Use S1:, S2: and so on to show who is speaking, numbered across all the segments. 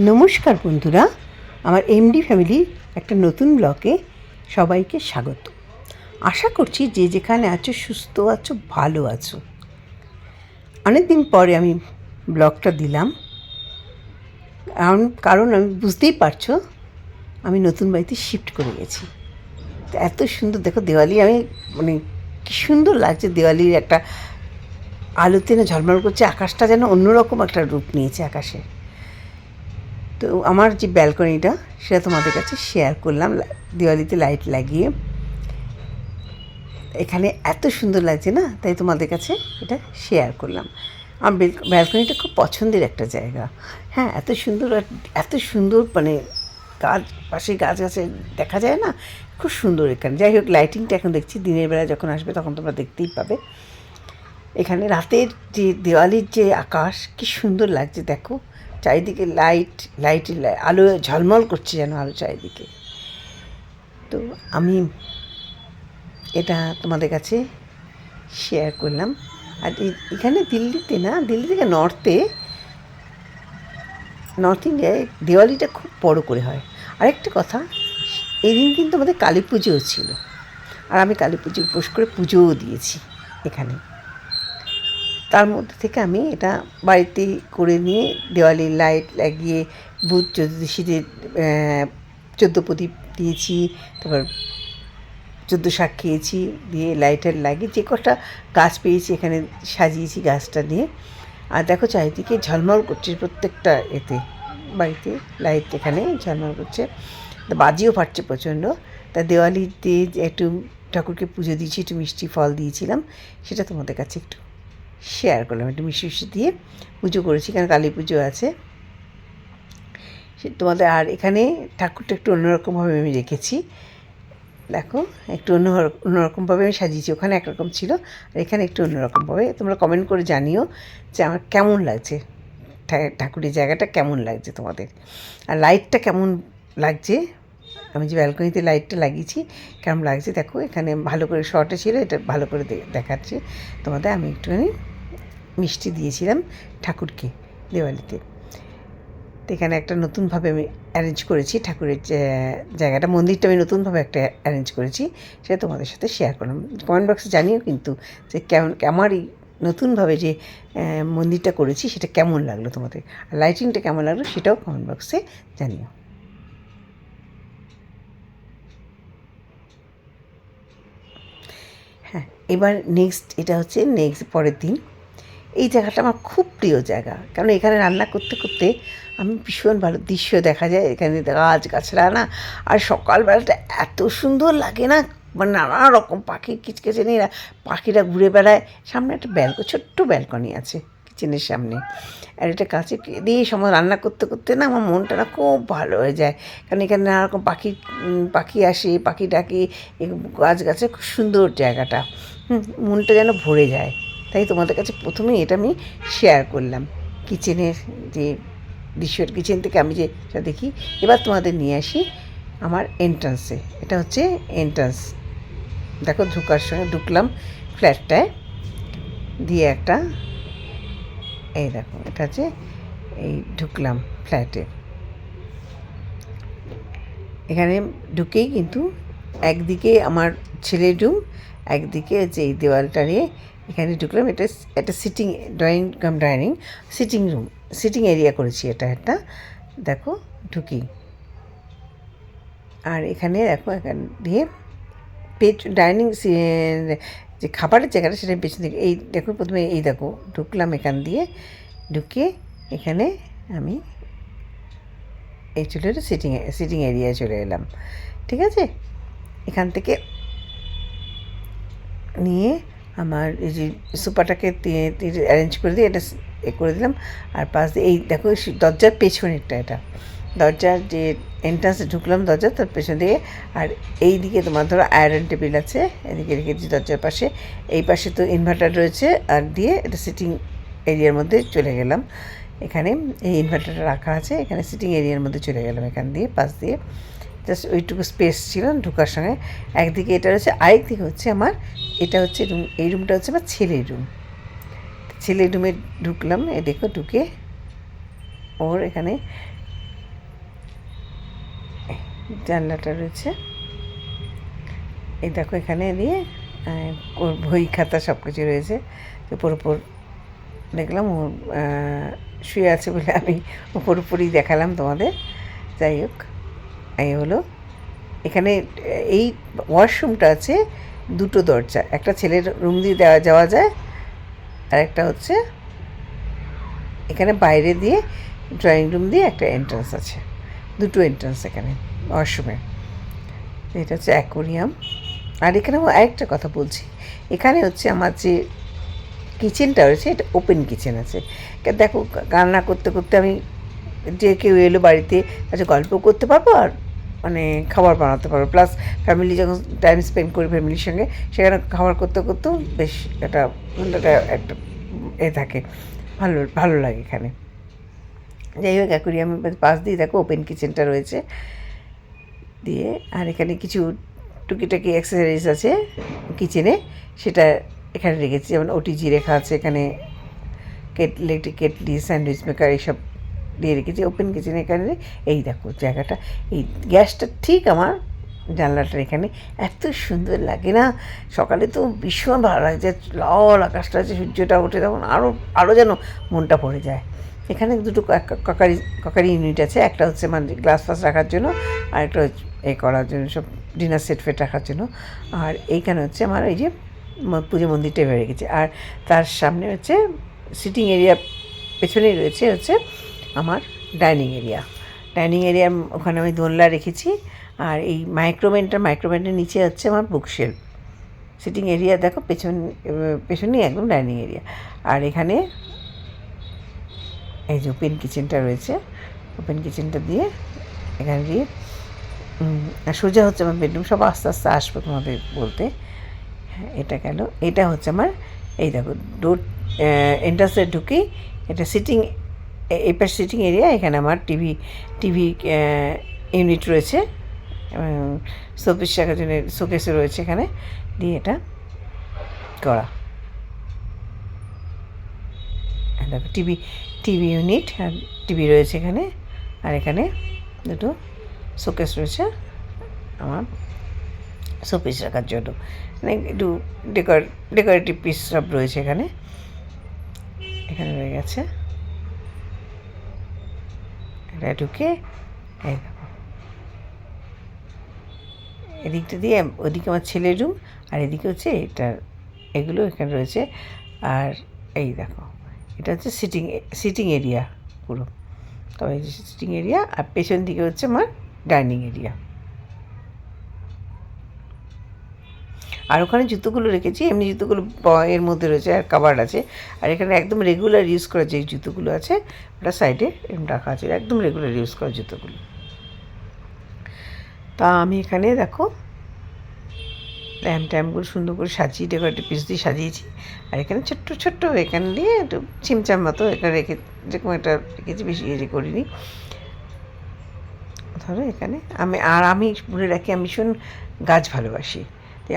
S1: নমস্কার বন্ধুরা, আমার এমডি ফ্যামিলির একটা নতুন ব্লগে সবাইকে স্বাগত। আশা করছি যে যেখানে আছো সুস্থ আছো, ভালো আছো। অনেক দিন পরে আমি ব্লগটা দিলাম, কারণ আমি বুঝতেই পারছো আমি নতুন বাড়িতে শিফট করে গেছি। এত সুন্দর দেখো দেওয়ালি, আমি কী সুন্দর লাগছে, দেওয়ালির একটা আলোতে না ঝলমল করছে, আকাশটা যেন অন্যরকম একটা রূপ নিয়েছে আকাশে। তো আমার যে ব্যালকনিটা সেটা তোমাদের কাছে শেয়ার করলাম, দিওয়ালিতে লাইট লাগিয়ে। এখানে এত সুন্দর লাগছে না, তাই তোমাদের কাছে এটা শেয়ার করলাম। আমার ব্যালকনিটা খুব পছন্দের একটা জায়গা। হ্যাঁ, এত সুন্দর, এত সুন্দর গাছ, পাশে গাছ গাছে দেখা যায় না, খুব সুন্দর এখানে। যাই হোক, লাইটিংটা এখন দেখছি, দিনের বেলা যখন আসবে তখন তোমরা দেখতেই পাবে। এখানে রাতের যে দেওয়ালির যে আকাশ, কী সুন্দর লাগছে দেখো, চারিদিকে লাইটের আলো ঝলমল করছে যেন আলো চারিদিকে। তো আমি এটা তোমাদের কাছে শেয়ার করলাম। আর এখানে দিল্লিতে না, দিল্লি থেকে নর্থ ইন্ডিয়ায় দেওয়ালিটা খুব বড় করে হয়। আরেকটা কথা, এই দিন কিন্তু আমাদের কালী পুজোও ছিল, আর আমি কালী পুজো উপোস করে পুজোও দিয়েছি এখানে। তার মধ্যে থেকে আমি এটা বাড়িতে করে নিয়ে দেওয়ালির লাইট লাগিয়ে ভূত চতুর্দশীতে 14 প্রদীপ দিয়েছি, তারপর 14 শাক খেয়েছি, দিয়ে লাইটার লাগিয়ে যে কটা গাছ পেয়েছি এখানে সাজিয়েছি গাছটা দিয়ে। আর দেখো চারিদিকে ঝলমল করছে, প্রত্যেকটা এতে বাড়িতে লাইট এখানে ঝলমল করছে, বাজিও ফাটছে প্রচণ্ড। তা দেওয়ালিতে একটু ঠাকুরকে পুজো দিয়েছি, একটু মিষ্টি ফল দিয়েছিলাম, সেটা তোমাদের কাছে একটু শেয়ার করলাম। একটু মিষ্টি দিয়ে পুজো করেছি, কারণ কালী পুজো আছে সে তোমাদের। আর এখানে ঠাকুরটা একটু অন্যরকমভাবে আমি রেখেছি, দেখো একটু অন্যরকমভাবে আমি সাজিয়েছি। ওখানে একরকম ছিল, আর এখানে একটু অন্যরকমভাবে। তোমরা কমেন্ট করে জানিও যে আমার কেমন লাগছে, ঠাকুরের জায়গাটা কেমন লাগছে তোমাদের, আর লাইটটা কেমন লাগছে। আমি যে ব্যালকনিতে লাইটটা লাগিয়েছি কেমন লাগছে দেখো। এখানে ভালো করে শর্টে ছিল, এটা ভালো করে দেখাচ্ছে তোমাদের। আমি একটুখানি মিষ্টি দিয়েছিলাম ঠাকুরকে দেওয়ালিতে। তো এখানে একটা নতুনভাবে আমি অ্যারেঞ্জ করেছি ঠাকুরের জায়গাটা, মন্দিরটা আমি নতুনভাবে একটা অ্যারেঞ্জ করেছি, সেটা তোমাদের সাথে শেয়ার করলাম। কমেন্ট বক্সে জানিও কিন্তু যে কেমন আমার এই নতুনভাবে যে মন্দিরটা করেছি সেটা কেমন লাগলো তোমাদের, আর লাইটিংটা কেমন লাগলো সেটাও কমেন্ট বক্সে জানিও। হ্যাঁ, এবার এটা হচ্ছে পরের দিন। এই জায়গাটা আমার খুব প্রিয় জায়গা, কারণ এখানে রান্না করতে করতে আমি ভীষণ ভালো দৃশ্য দেখা যায়। এখানে গাছগাছরা না, আর সকালবেলাটা এত সুন্দর লাগে না, নানা রকম পাখি কিচকিচানি পাখিরা ঘুরে বেড়ায়। সামনে একটা ছোট্ট ব্যালকনি আছে কিচেনের সামনে, আর এটা কাছে দিয়ে সময় রান্না করতে করতে না আমার মনটা না খুব ভালো হয়ে যায়, কারণ এখানে নানা রকম পাখি আসে, পাখি ডাকে, গাছে খুব সুন্দর জায়গাটা, মনটা যেন ভরে যায়। তাই তোমাদের কাছে প্রথমেই এটা আমি শেয়ার করলাম, কিচেনের যে দৃশ্যের, কিচেন থেকে আমি যেটা দেখি। এবার তোমাদের নিয়ে আসি আমার এন্ট্রান্সে। এটা হচ্ছে এন্ট্রান্স, দেখো ঢুকলাম ফ্ল্যাটটায় দিয়ে একটা, এই দেখো এটা হচ্ছে এই ঢুকলাম ফ্ল্যাটে। এখানে ঢুকেই কিন্তু একদিকে আমার ছেলের রুম, একদিকে যে এই দেওয়ালটা নিয়ে এখানে ঢুকলাম। এটা একটা ডাইনিং সিটিং এরিয়া করেছি এটা একটা, দেখো ঢুকি। আর এখানে দেখো এখান দিয়ে ডাইনিং যে খাবারের জায়গাটা সেটা পেছন দিকে। এই দেখো প্রথমে এই দেখো ঢুকলাম, এখান দিয়ে ঢুকে এখানে আমি এই চলে এলো সিটিং এরিয়ায় চলে এলাম। ঠিক আছে, এখান থেকে নিয়ে আমার এই যে সোফাটাকে অ্যারেঞ্জ করে দিয়ে এটা করে দিলাম। আর পাশ দিয়ে এই দেখো দরজার পেছনেরটা, এটা দরজার যে এন্ট্রান্সে ঢুকলাম দরজা তার পেছন দিয়ে। আর এই দিকে তোমার ধরো আয়রন টেবিল আছে, এদিকে রেখেছি দরজার পাশে। এই পাশে তো ইনভার্টার রয়েছে, আর দিয়ে এটা সিটিং এরিয়ার মধ্যে চলে গেলাম। এখানে এই ইনভার্টারটা রাখা আছে, এখানে সিটিং এরিয়ার মধ্যে চলে গেলাম এখান দিয়ে, পাশ দিয়ে জাস্ট ওইটুকু স্পেস ছিল ঢোকার সঙ্গে। একদিকে এটা রয়েছে, আরেকদিকে হচ্ছে আমার, এটা হচ্ছে রুম, এই রুমটা হচ্ছে আমার ছেলের রুমে ঢুকলাম। দেখো ঢুকে ওর এখানে জানলাটা রয়েছে। এই দেখো এখানে দিয়ে ওর বই খাতা সব কিছু রয়েছে। উপর উপর দেখলাম ও শুয়ে আছে বলে আমি উপর উপরই দেখালাম তোমাদের। যাই হোক, এই হলো এখানে এই ওয়াশরুমটা আছে দুটো দরজা, একটা ছেলের রুম দিয়ে যাওয়া যায়, আর একটা হচ্ছে এখানে বাইরে দিয়ে ড্রয়িং রুম দিয়ে একটা এন্ট্রান্স আছে, দুটো এন্ট্রান্স এখানে ওয়াশরুমে। এটা হচ্ছে অ্যাকোরিয়াম। আর এখানে আরেকটা কথা বলছি, এখানে হচ্ছে আমার যে কিচেনটা রয়েছে এটা ওপেন কিচেন আছে। দেখো রান্না করতে করতে আমি যে কেউ এলো বাড়িতে আচ্ছা গল্প করতে পারবো, আর মানে খাবার বানাতে পারবো, প্লাস ফ্যামিলি যখন টাইম স্পেন্ড করি ফ্যামিলির সঙ্গে, সেখানে খাবার করতে করতেও বেশ একটা একটা থাকে, ভালো ভালো লাগে এখানে। যাই হোক, অ্যাকোরিয়ামের পাশ দিয়ে দেখো ওপেন কিচেনটা রয়েছে দিয়ে, আর এখানে কিছু টুকিটাকি অ্যাক্সেসরিজ আছে কিচেনে, সেটা এখানে রেখেছি। যেমন ওটিজি রেখা আছে এখানে, কেটলি, স্যান্ডউইচ মেকার এইসব দিয়ে রেখেছি ওপেন কিচেনে এখানে। এই দেখো জায়গাটা, এই গ্যাসটা ঠিক আমার জানলাটার এখানে, এত সুন্দর লাগে না, সকালে তো ভীষণ ভালো লাগছে, লাল আকাশটা আছে, সূর্যটা ওঠে তখন আরও যেন মনটা পড়ে যায়। এখানে দুটো কাকারি ইউনিট আছে, একটা হচ্ছে মানে গ্লাস ফাস রাখার জন্য, আর একটা এ করার জন্য সব ডিনার সেট ফেট রাখার জন্য। আর এইখানে হচ্ছে আমার এই যে পুজো মন্দিরটা এবার রেখেছে, আর তার সামনে হচ্ছে সিটিং এরিয়া, পেছনেই রয়েছে হচ্ছে আমার ডাইনিং এরিয়া। ডাইনিং এরিয়ার ওখানে আমি দোলনা রেখেছি, আর এই মাইক্রোভেনটার নিচে হচ্ছে আমার বুকশেলফ। সিটিং এরিয়া দেখো পেছনেই একদম ডাইনিং এরিয়া। আর এখানে এই যে ওপেন কিচেনটা রয়েছে, ওপেন কিচেনটা দিয়ে এখানে দিয়ে সোজা হচ্ছে আমার বেডরুম। সব আস্তে আস্তে আসবো তোমাদের বলতে। এটা গেল, এটা হচ্ছে আমার এই দেখো ডোর এন্ট্রান্সে ঢুকেই এটা সিটিং, এপার সিটিং এরিয়া। এখানে আমার টিভি ইউনিট রয়েছে, শোপিস রাখার জন্য শোকেসে রয়েছে এখানে, দিয়ে এটা করা। দেখো টিভি ইউনিট, আর টিভি রয়েছে এখানে, আর এখানে দুটো শোকেস রয়েছে আমার শোপিস রাখার জন্য, মানে একটু ডেকোরেটিভ পিস সব রয়েছে এখানে রয়ে গেছে। এটা ঢুকে এই দেখো এদিকটা দিয়ে, ওদিকে আমার ছেলের রুম, আর এদিকে হচ্ছে এগুলো এখানে রয়েছে। আর এই দেখো এটা হচ্ছে সিটিং এরিয়া পুরো, তবে এই যে সিটিং এরিয়া, আর পেছন দিকে হচ্ছে আমার ডাইনিং এরিয়া। আর ওখানে জুতোগুলো রেখেছি, এমনি জুতোগুলো এর মধ্যে রয়েছে, আর কাভার্ড আছে। আর এখানে একদম রেগুলার ইউজ করা যে জুতোগুলো আছে ওটা সাইডে এরকম রাখা আছে, একদম রেগুলার ইউজ করা জুতোগুলো। তা আমি এখানে দেখো ট্যামগুলো সুন্দর করে সাজিয়ে ডেকোরেটিভ পিস দিয়ে সাজিয়েছি। আর এখানে ছোট্ট এখানে দিয়ে একটু চিমচাম মতো এখানে যেরকম একটা রেখেছি, বেশি ইয়ে করিনি। ধরো এখানে আমি বলে রাখি, আমি ভীষণ গাছ ভালোবাসি,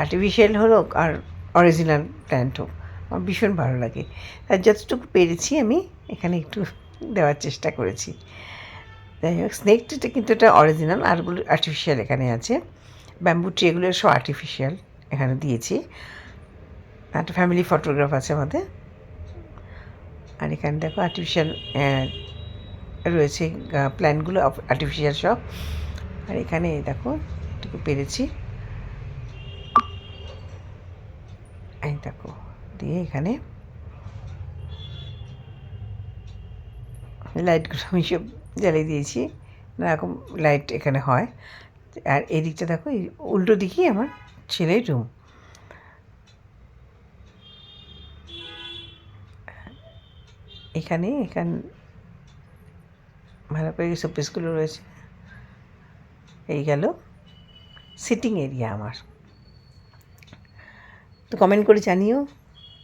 S1: আর্টিফিশিয়াল হোক আর অরিজিনাল প্ল্যান্ট হোক, আমার ভীষণ ভালো লাগে। আর যতটুকু পেরেছি আমি এখানে একটু দেওয়ার চেষ্টা করেছি। যাই হোক, স্নেক ট্রিটা কিন্তু এটা অরিজিনাল, আরগুলো আর্টিফিশিয়াল এখানে আছে। ব্যাম্বু ট্রি এগুলো সব আর্টিফিশিয়াল এখানে দিয়েছি। একটা ফ্যামিলি ফটোগ্রাফ আছে আমাদের। আর এখানে দেখো আর্টিফিশিয়াল রয়েছে, প্ল্যান্টগুলো আর্টিফিশিয়াল সব। আর এখানে দেখো একটু পেরেছি, এই দেখো দিয়ে এখানে লাইটগুলো আমি সব জ্বালিয়ে দিয়েছি, এরকম লাইট এখানে হয়। আর এই দিকটা দেখো, এই উল্টো দিকেই আমার ছেলের রুম। এখানে ভালো করে শোপিসগুলো রয়েছে। এই গেল সিটিং এরিয়া আমার। তো কমেন্ট করে জানিও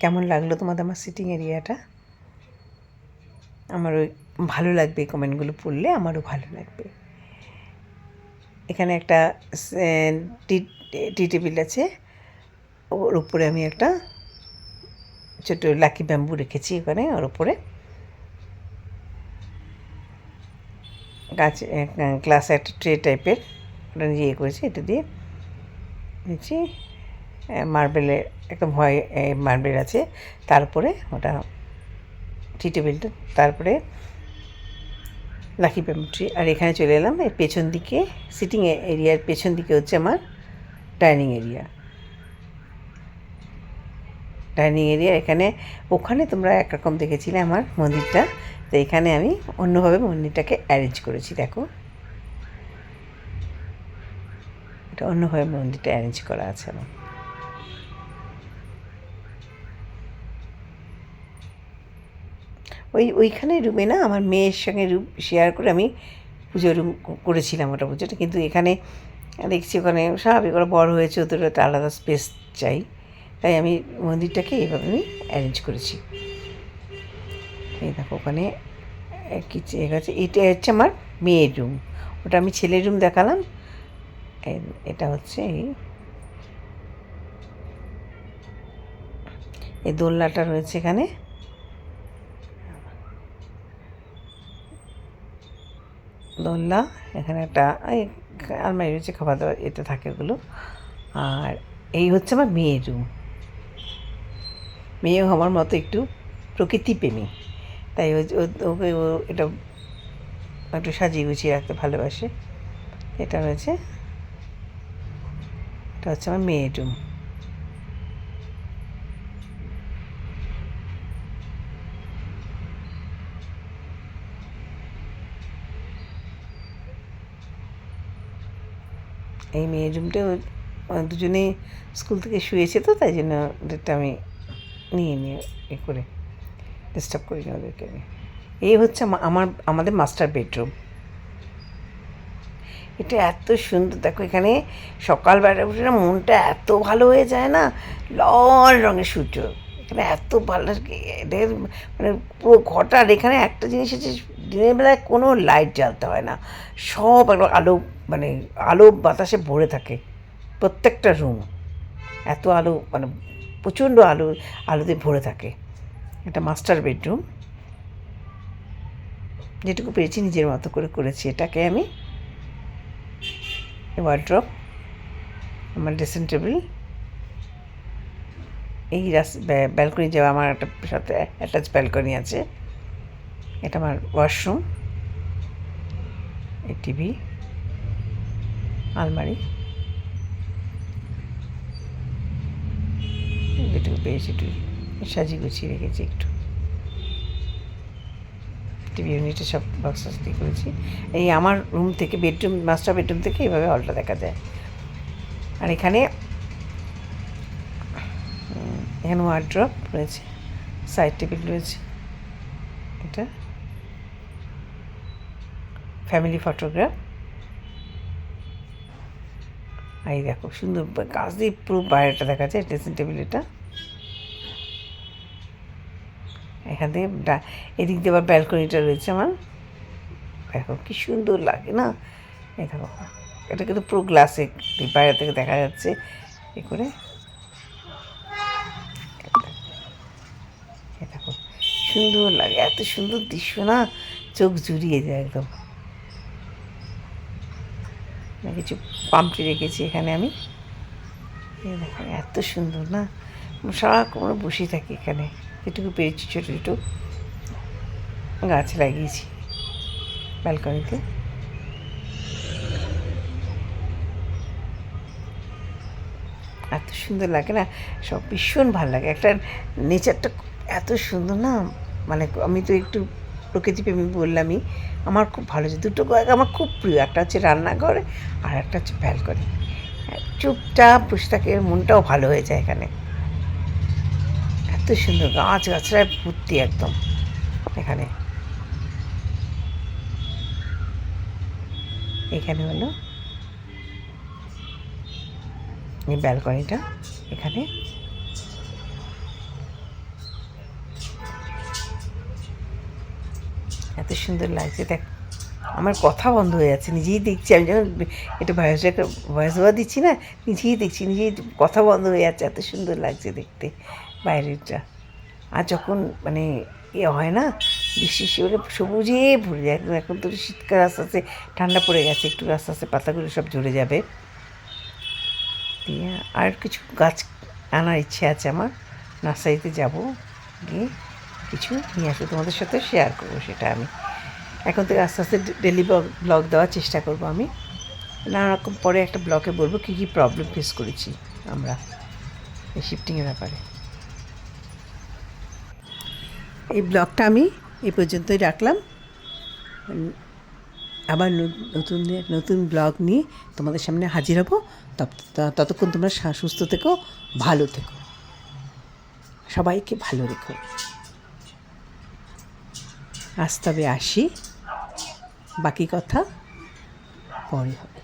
S1: কেমন লাগলো তোমাদের আমার সিটিং এরিয়াটা। আমারও ভালো লাগবে, কমেন্টগুলো পড়লে আমারও ভালো লাগবে। এখানে একটা টি টেবিল আছে, ওর উপরে আমি একটা ছোটো লাকি ব্যাম্বু রেখেছি ওখানে, ওর উপরে গাছ গ্লাস একটা ট্রে টাইপের ওটা নিজে ইয়ে করেছি। এটা দিয়ে নিচ্ছি মার্বেলের একটা মার্বেল আছে, তারপরে ওটা টি টেবিলটা, তারপরে লাকি ব্যাম্বু ট্রি। আর এখানে চলে এলাম এর পেছন দিকে, সিটিং এরিয়ার পেছন দিকে হচ্ছে আমার ডাইনিং এরিয়া। এখানে ওখানে তোমরা একরকম দেখেছিলে আমার মন্দিরটা, তো এখানে আমি অন্যভাবে মন্দিরটাকে অ্যারেঞ্জ করেছি। দেখো, এটা অন্যভাবে মন্দিরটা অ্যারেঞ্জ করা আছে আমার। ওইখানে রুমে না আমার মেয়ের সঙ্গে রুম শেয়ার করে আমি পুজো রুম করেছিলাম ওটা পুজোটা, কিন্তু এখানে দেখছি ওখানে স্বাভাবিক ওরা বড় হয়েছে, ওদের একটা আলাদা স্পেস চাই, তাই আমি মন্দিরটাকে এইভাবে আমি অ্যারেঞ্জ করেছি। এই দেখো ওখানে কিচেন আছে, এটা হচ্ছে আমার মেয়ের রুম, ওটা আমি ছেলের রুম দেখালাম। এটা হচ্ছে এই দোলনাটা রয়েছে এখানে, দোলনা, এখানে একটা আলমারি রয়েছে, খাবার দাবার এতে থাকে ওগুলো। আর এই হচ্ছে আমার মেয়ের রুম। মেয়েও আমার মতো একটু প্রকৃতিপ্রেমী, তাই ওকে এটা একটু সাজিয়ে গুছিয়ে রাখতে ভালোবাসে। এটা রয়েছে, এটা হচ্ছে আমার মেয়ের রুম। এই মেয়ের রুমটা দুজনেই স্কুল থেকে শুয়েছে, তো তাই জন্য ওদেরটা আমি নিয়ে করে ডিস্টার্ব করি না ওদেরকে আমি। এই হচ্ছে আমাদের মাস্টার বেডরুম। এটা এত সুন্দর, দেখো এখানে সকালবেলা উঠে না মনটা এত ভালো হয়ে যায় না, লাল রঙের সূর্য এখানে এত ভালো লাগে। এদের মানে পুরো ঘরটার এখানে একটা জিনিস হচ্ছে, দিনের বেলায় কোনো লাইট জ্বালতে হয় না, সব একদম আলো, মানে আলো বাতাসে ভরে থাকে প্রত্যেকটা রুম, এত আলো, মানে প্রচণ্ড আলোতে ভরে থাকে। এটা মাস্টার বেডরুম, যেটুকু পেরেছি নিজের মতো করে করেছি এটাকে আমি। ওয়ার্ড্রপ, আমার ড্রেসিং টেবিল, এই ব্যালকনি যাওয়া আমার একটা সাথে অ্যাটাচ ব্যালকনি আছে। এটা আমার ওয়াশরুম, এই টিভি, আলমারি, যেটুকু পেয়েছি একটু সাজিয়ে গুছিয়ে রেখেছি। একটু টিভি ইউনিটে সব বক্স দিয়ে করেছি। এই আমার রুম থেকে বেডরুম, মাস্টার বেডরুম থেকে এইভাবে হলটা দেখা যায়। আর এখানে ওয়ার্ড্রপ রয়েছে, সাইড টেবিল রয়েছে, এটা ফ্যামিলি ফটোগ্রাফ। এই দেখো সুন্দর গাছ দিয়ে পুরো বাইরেটা দেখা যায়, ড্রেসিং টেবিল এটা। এখান থেকে এদিক দিয়ে আবার ব্যালকনিটা রয়েছে আমার, দেখো কি সুন্দর লাগে না। এই দেখো এটা কিন্তু পুরো গ্লাসে বাইরে থেকে দেখা যাচ্ছে এ করে। দেখো সুন্দর লাগে, এত সুন্দর দৃশ্য না, চোখ জুড়িয়ে যায় একদম। কিছু পাম্পটি রেখেছি এখানে আমি, দেখো এত সুন্দর না, সারাক্ষণ বসে থাকি এখানে। যেটুকু পেরেছি ছোটো ছোটো গাছ লাগিয়েছি ব্যালকনিতে। এত সুন্দর লাগে না, সব ভীষণ ভালো লাগে। একটা নেচারটা এত সুন্দর না, মানে আমি তো একটু প্রকৃতিপ্রেমী বললামই, আমার খুব ভালো হচ্ছে। দুটো জায়গা আমার খুব প্রিয়, একটা হচ্ছে রান্নাঘর আর একটা হচ্ছে ব্যালকনি। চুপচাপ বসে থাকে, মনটাও ভালো হয়ে যায় এখানে। এত সুন্দর গাছগাছড়ায় ভর্তি একদম এখানে। এখানে হলো এই ব্যালকনিটা, এখানে এত সুন্দর লাগছে। দেখ আমার কথা বন্ধ হয়ে যাচ্ছে, নিজেই দেখছি, আমি যখন এটা ভয়েস ওভার দিচ্ছি না, নিজেই দেখছি, নিজেই কথা বন্ধ হয়ে যাচ্ছে, এত সুন্দর লাগছে দেখতে বাইরেটা। আর যখন মানে হয় না, বৃষ্টি হলে সবুজে ভরে যায় একদম। এখন তো শীতকাল আস্তে আস্তে ঠান্ডা পড়ে গেছে, একটু আস্তে আস্তে পাতাগুলো সব ঝরে যাবে। দিয়ে আর কিছু গাছ আনার ইচ্ছে আছে আমার, নার্সারিতে যাব, গিয়ে কিছু নিয়ে আসবো, তোমাদের সাথে শেয়ার করবো সেটা। আমি এখন থেকে আস্তে আস্তে ডেলি ব্লগ দেওয়ার চেষ্টা করব। আমি নানা রকম পরে একটা ব্লগে বলবো কী কী প্রবলেম ফেস করেছি আমরা এই শিফটিংয়ের ব্যাপারে। এই ব্লগটা আমি এই পর্যন্তই রাখলাম। আবার নতুন ব্লগ নিয়ে তোমাদের সামনে হাজির হব। ততক্ষণ তোমরা সুস্থ থেকো, ভালো থেকো, সবাইকে ভালো রেখো। আজ তবে আসি, বাকি কথা পরে হবে।